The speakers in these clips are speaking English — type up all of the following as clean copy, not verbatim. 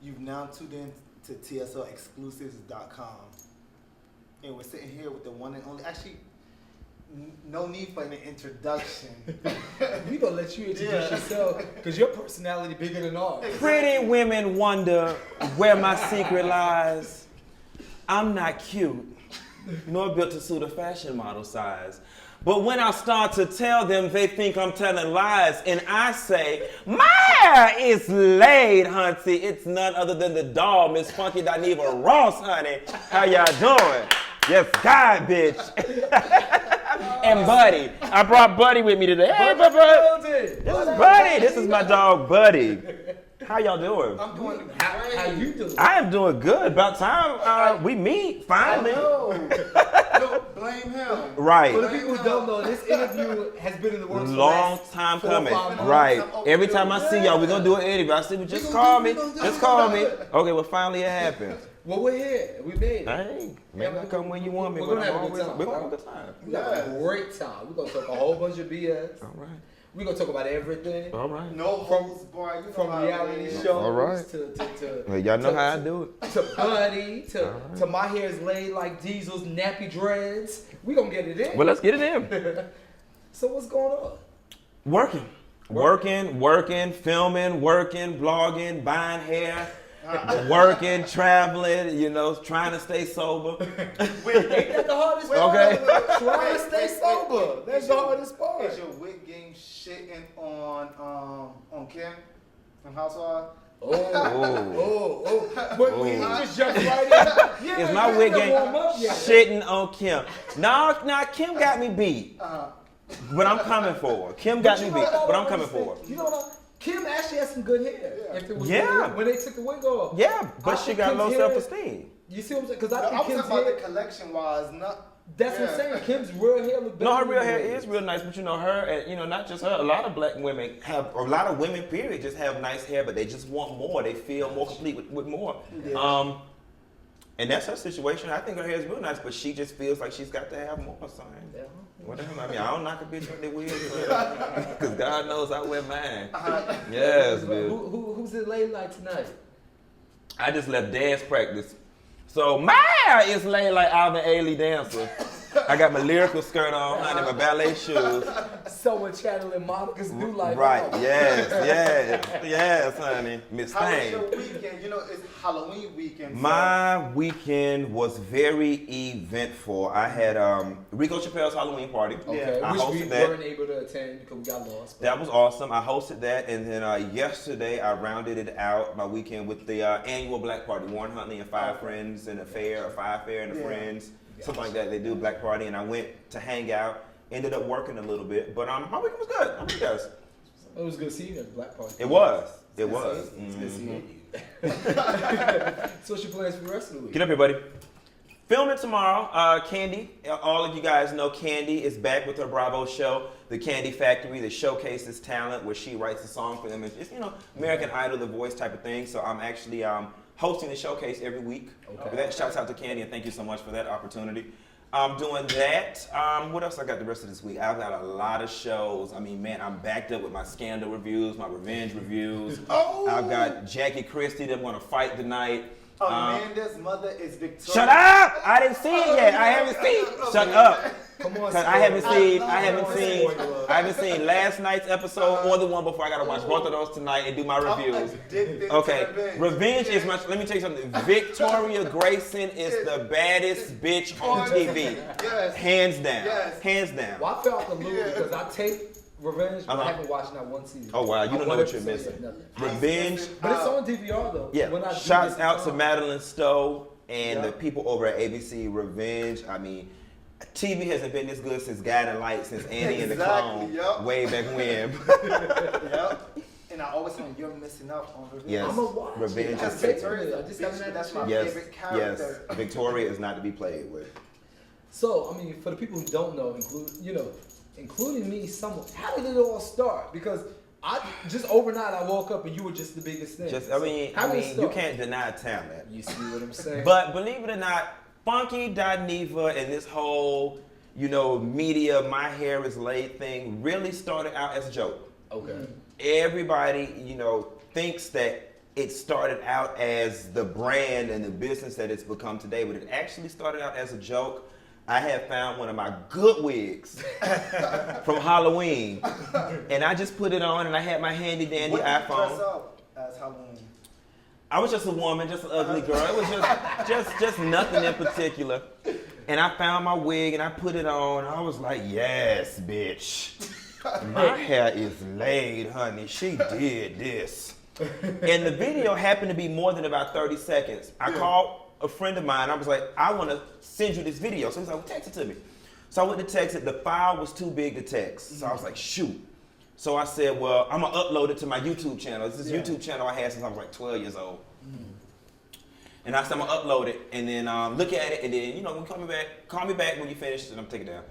You've now tuned in to TSL Exclusives.com. And we're sitting here with the one and only, actually, no need for an introduction. We gonna let you introduce yourself, because your personality bigger than ours. Pretty women wonder where my secret lies. I'm not cute, nor built to suit a fashion model size. But when I start to tell them, they think I'm telling lies. And I say, my hair is laid, hunty. It's none other than the doll, Miss Funky Dineva Ross, honey. How y'all doing? Yes, God, bitch. And Buddy. I brought Buddy with me today. Hey, Buddy. This is Buddy. This is my dog, Buddy. How y'all doing? I'm doing great. How you doing? I am doing good. About time we meet, finally. No, blame him. Right. For the people who don't know, this interview has been in the works for Long time 4 or 5 coming. months. Right. Every time I see y'all, we're going to do an interview. I see, just call me. Just call me. Okay, well, finally it happened. Well, we're here. We made it. Hey, maybe I come when you want me. We're gonna have a good time. We're going to have a good time. We got a great time. We're going to talk a whole bunch of BS. All right. We're going to talk about everything. All right. No holds barred. From reality shows All right. to Well, y'all know how I do it. to Buddy, to my hair is laid like Diesel's nappy dreads. We gonna get it in. Well, let's get it in. So what's going on? Working, filming, working, blogging, buying hair, working, traveling, trying to stay sober. Wait, ain't that the hardest part? Okay. Trying to stay sober. That's the hardest part. Is your wig game shitting on Kim from Housewives? But we just jumped right in. Is my wig game shitting on Kim? No, Kim got me beat. But I'm coming for her. Kim got me beat, but I'm coming for her. You know what? Kim actually has some good hair. If it was Yeah. when they took the wig off. Yeah, but she got low Kim's hair- self-esteem. You see what I'm saying? Because I I'm think talking Kim's about hair. the collection-wise, not... That's what I'm saying. Kim's real hair look better. No, her than real hair the wig. is real nice, but her, and not just her, a lot of black women have, a lot of women, period, just have nice hair, but they just want more. They feel more complete with more. Yeah. And that's her situation. I think her hair is real nice, but she just feels like she's got to have more, son. Yeah. Whatever. I mean, I don't knock a bitch with their wig, because God knows I wear mine. Yes, bitch. Who's it laid like tonight? I just left dance practice. So my hair is laid like Alvin Ailey dancer. I got my lyrical skirt on, honey, my ballet shoes. Someone channeling Monica's new life. Right, yes, honey. Miss How was Thing. your weekend? It's Halloween weekend. My weekend was very eventful. I had Rico Chappelle's Halloween party. Okay, I which we hosted that. weren't able to attend because we got lost. That was awesome. I hosted that, and then yesterday I rounded it out my weekend with the annual Black Party. Warren Huntley and 5 friends and a fair, or 5 fair and a friends, something like that. They do a Black Party, and I went to hang out. Ended up working a little bit, but my weekend was good. How about you guys? It was good seeing you at the Black Party. It was. It was. It's good seeing you. So what's your plans for the rest of the week? Get up here, buddy. Filming tomorrow. Candy. All of you guys know Candy is back with her Bravo show, The Candy Factory, that showcases talent, where she writes a song for them. It's American Idol, The Voice type of thing. So I'm actually hosting the showcase every week. Okay. With that, shouts out to Candy, and thank you so much for that opportunity. I'm doing that. What else I got the rest of this week? I've got a lot of shows. I mean, man, I'm backed up with my Scandal reviews, my Revenge reviews. I've got Jackie Christie that want to fight tonight. Amanda's mother is Victoria. Shut up! I didn't see it yet. I haven't seen it. Shut up. Come on, I haven't seen last night's episode or the one before. I gotta watch both of those tonight and do my reviews. Okay, Revenge is much. Let me tell you something. Victoria Grayson is the baddest bitch on TV. Yes. Hands down. Yes. Hands down. Well, I felt the lose because I taped Revenge, but I haven't watched not one season. Oh wow, you don't know what you're missing. Revenge. But it's on DVR though. Yeah. When I do Shouts this out to time. Madeline Stowe and the people over at ABC. Revenge. I mean, TV hasn't been this good since Guiding Light, since Andy and the Clone, way back when. Yep. And I always say you're missing out on Revenge. Yes. I'm a watch. Revenge I is just haven't had That's the my chance. favorite character. Yes, Victoria is not to be played with. So, I mean, for the people who don't know, including me, somewhat, how did it all start? Because just overnight I woke up and you were just the biggest thing. You can't deny talent. You see what I'm saying? But believe it or not, Funky Dineva and this whole, media, my hair is laid thing really started out as a joke. Okay. Everybody, thinks that it started out as the brand and the business that it's become today, but it actually started out as a joke. I had found one of my good wigs from Halloween, and I just put it on, and I had my handy dandy What did you iPhone. dress up as Halloween? I was just a woman, just an ugly girl. It was just nothing in particular. And I found my wig and I put it on. I was like, yes, bitch. My hair is laid, honey. She did this. And the video happened to be more than about 30 seconds. I called a friend of mine. I was like, I want to send you this video. So he's like, well, text it to me. So I went to text it. The file was too big to text. So I was like, shoot. So I said, well, I'm going to upload it to my YouTube channel. It's this YouTube channel I had since I was like 12 years old. And I said, I'm going to upload it and then look at it. And then, you know, when call me back when you finish and I'm taking it down.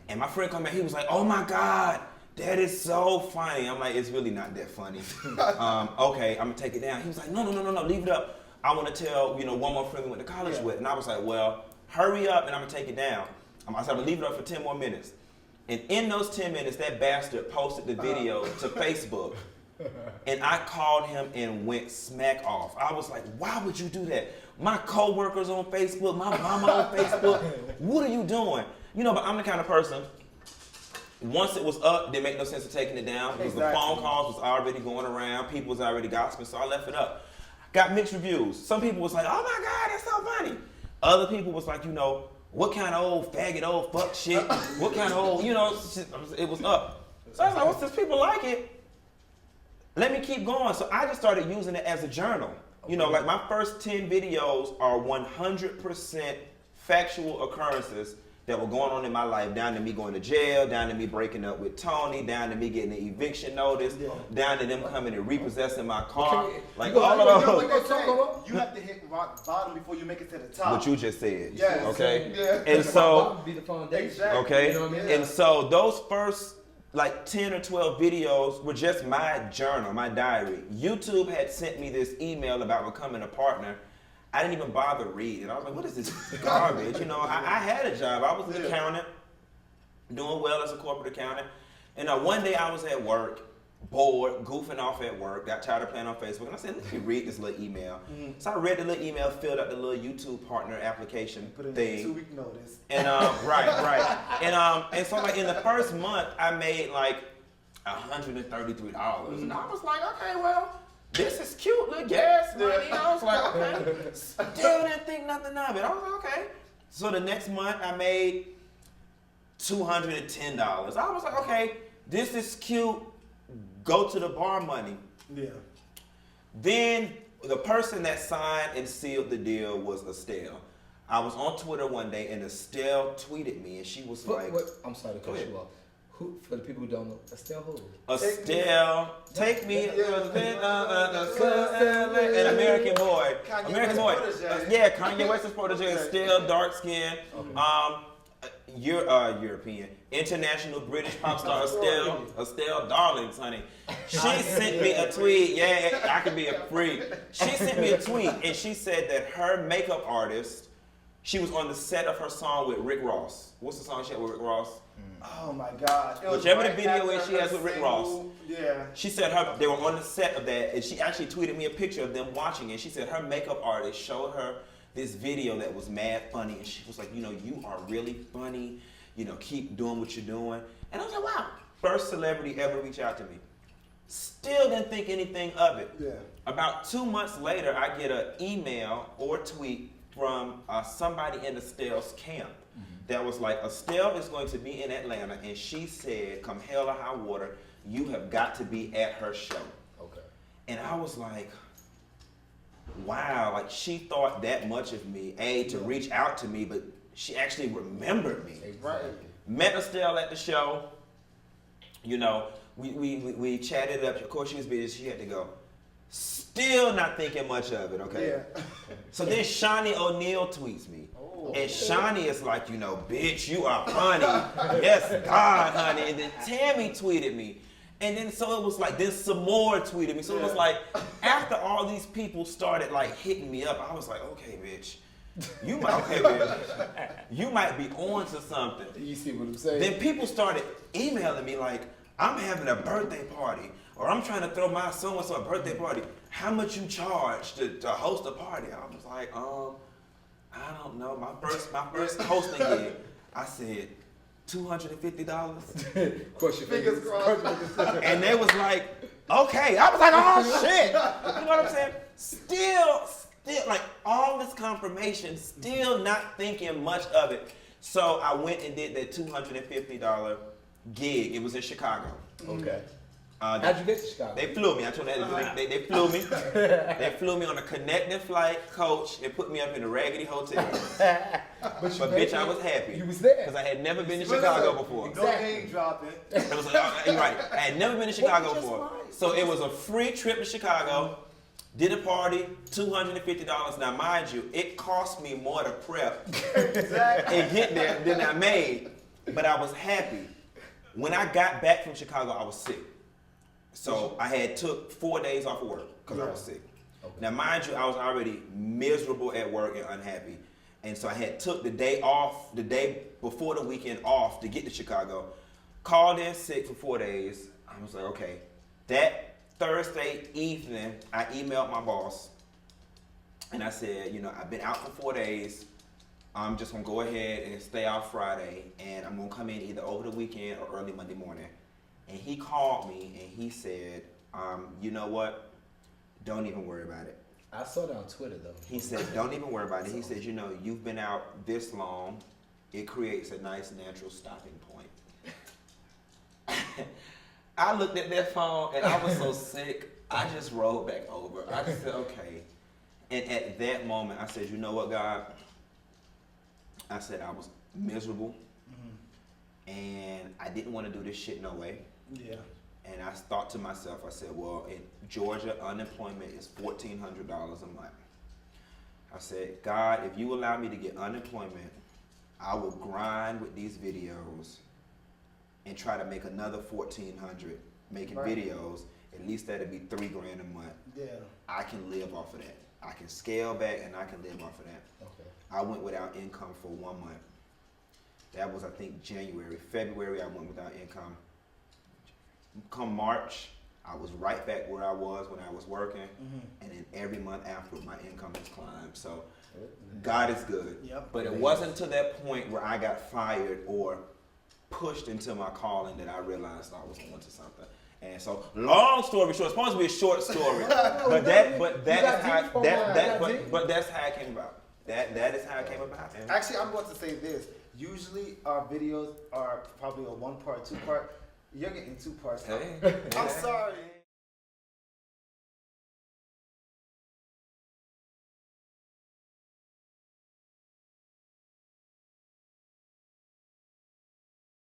And my friend come back. He was like, oh, my God, that is so funny. I'm like, it's really not that funny. Okay, I'm going to take it down. He was like, no, leave it up. I want to tell, you know, one more friend we went to college with. And I was like, well, hurry up and I'm going to take it down. I said, I'm going to leave it up for 10 more minutes. And in those 10 minutes, that bastard posted the video to Facebook. And I called him and went smack off. I was like, why would you do that? My coworkers on Facebook, my mama on Facebook, what are you doing? You know, but I'm the kind of person, once it was up, didn't make no sense of taking it down because the phone calls was already going around, people was already gossiping, so I left it up. Got mixed reviews. Some people was like, oh my God, that's so funny. Other people was like, you know, what kind of old faggot, old fuck shit? What kind of old, you know, it was up. So I was like, well, since people like it, let me keep going. So I just started using it as a journal. You know, like my first 10 videos are 100% factual occurrences that were going on in my life, down to me going to jail, down to me breaking up with Tony, down to me getting an eviction notice, down to them coming and repossessing my car. Like all of those. You have to hit rock bottom before you make it to the top. What you just said. Yes. Okay. Yeah. And so, be the foundation. Exactly. okay. You know what I mean? And so those first like 10 or 12 videos were just my journal, my diary. YouTube had sent me this email about becoming a partner. I didn't even bother reading. I was like, what is this garbage? You know, I had a job. I was an accountant, doing well as a corporate accountant. And one day I was at work, bored, goofing off at work, got tired of playing on Facebook, and I said, let me read this little email. So I read the little email, filled out the little YouTube partner application Put in thing. a 2-week notice. And right. And so like in the first month, I made like $133. And I was like, okay, well, this is cute, little gas money. I was like, okay. Still didn't think nothing of it. I was like, okay. So the next month, I made $210. I was like, okay, this is cute. Go to the bar money. Yeah. Then the person that signed and sealed the deal was Estelle. I was on Twitter one day and Estelle tweeted me and she was like, I'm sorry to cut you off. Who, for the people who don't know, Estelle who? Estelle, take me an American Boy. American Boy. Yeah, Kanye West's protege. Estelle, dark skin. You're European. International British pop star Estelle Darlings, honey. She sent me a tweet. Yeah, I could be a freak. She sent me a tweet and she said that her makeup artist, she was on the set of her song with Rick Ross. What's the song she had with Rick Ross? Oh my God. Whichever the video is she has with Rick Ross. Yeah. She said they were on the set of that and she actually tweeted me a picture of them watching it. She said her makeup artist showed her this video that was mad funny and she was like, you know, you are really funny. You know, keep doing what you're doing. And I was like, wow. First celebrity ever reach out to me. Still didn't think anything of it. Yeah. About 2 months later, I get an email or tweet from somebody in Estelle's camp that was like, Estelle is going to be in Atlanta and she said, come hell or high water, you have got to be at her show. Okay. And I was like, wow, like she thought that much of me, to reach out to me, but she actually remembered me. Right. Met Estelle at the show. You know, we chatted up. Of course, she was busy. She had to go. Still not thinking much of it, okay? Yeah. So then Shawnee O'Neal tweets me. And Shawnee is like, you know, bitch, you are funny. Yes, God, honey. And then Tammy tweeted me. And then so it was like, then some more tweeted me. So it was like, after all these people started like hitting me up, I was like, okay, bitch. You might be on to something. You see what I'm saying? Then people started emailing me like, I'm having a birthday party, or I'm trying to throw my so-and-so a birthday party. how much you charge to host a party? I was like, I don't know. My first hosting gig, I said $250. Cross your Fingers crossed. And they was like, okay. I was like, oh shit. You know what I'm saying? Still, like all this confirmation, still not thinking much of it. So I went and did that $250 gig. It was in Chicago. Okay. How'd you get to Chicago? They flew me. I told them they flew me. They flew me on a connecting flight, coach. They put me up in a raggedy hotel. But bitch, I was happy. You was there. Because I had never been to Chicago before. No name dropping. It was you're right. I had never been to Chicago before. So it was a free trip to Chicago. Did a party, $250. Now, mind you, it cost me more to prep and get there than I made. But I was happy. When I got back from Chicago, I was sick. So I had took 4 days off of work because I was sick. Okay. Now, mind you, I was already miserable at work and unhappy. And so I had took the day off, the day before the weekend off to get to Chicago. Called in sick for 4 days. I was like, okay. That Thursday evening, I emailed my boss. And I said, you know, I've been out for 4 days. I'm just going to go ahead and stay out Friday. And I'm going to come in either over the weekend or early Monday morning. And he called me and he said, you know what? Don't even worry about it. I saw that on Twitter though. He said, don't even worry about it. He said, you know, you've been out this long. It creates a nice natural stopping point. I looked at that phone and I was so sick. I just rolled back over. I just said, okay. And at that moment, I said, you know what, God? I said I was miserable. And I didn't want to do this shit no way. Yeah. And I thought to myself, I said, well, in Georgia, unemployment is $1,400 a month. I said, God, if you allow me to get unemployment, I will grind with these videos and try to make another $1,400 making videos. At least that'd be $3,000 a month. Yeah. I can live off of that. I can scale back and I can live off of that. Okay. I went without income for 1 month. That was, I think, January. February, I went without income. Come March, I was right back where I was when I was working. And then every month after, my income has climbed. So God is good. Yep. But it wasn't to that point where I got fired or pushed into my calling that I realized I was going to something. And so, long story short, it's supposed to be a short story, but that's how it came about. That is how it came about. Actually, I'm going to say this. Usually, our videos are probably a 1-part, 2-part. You're getting 2 parts. Hey, I'm sorry.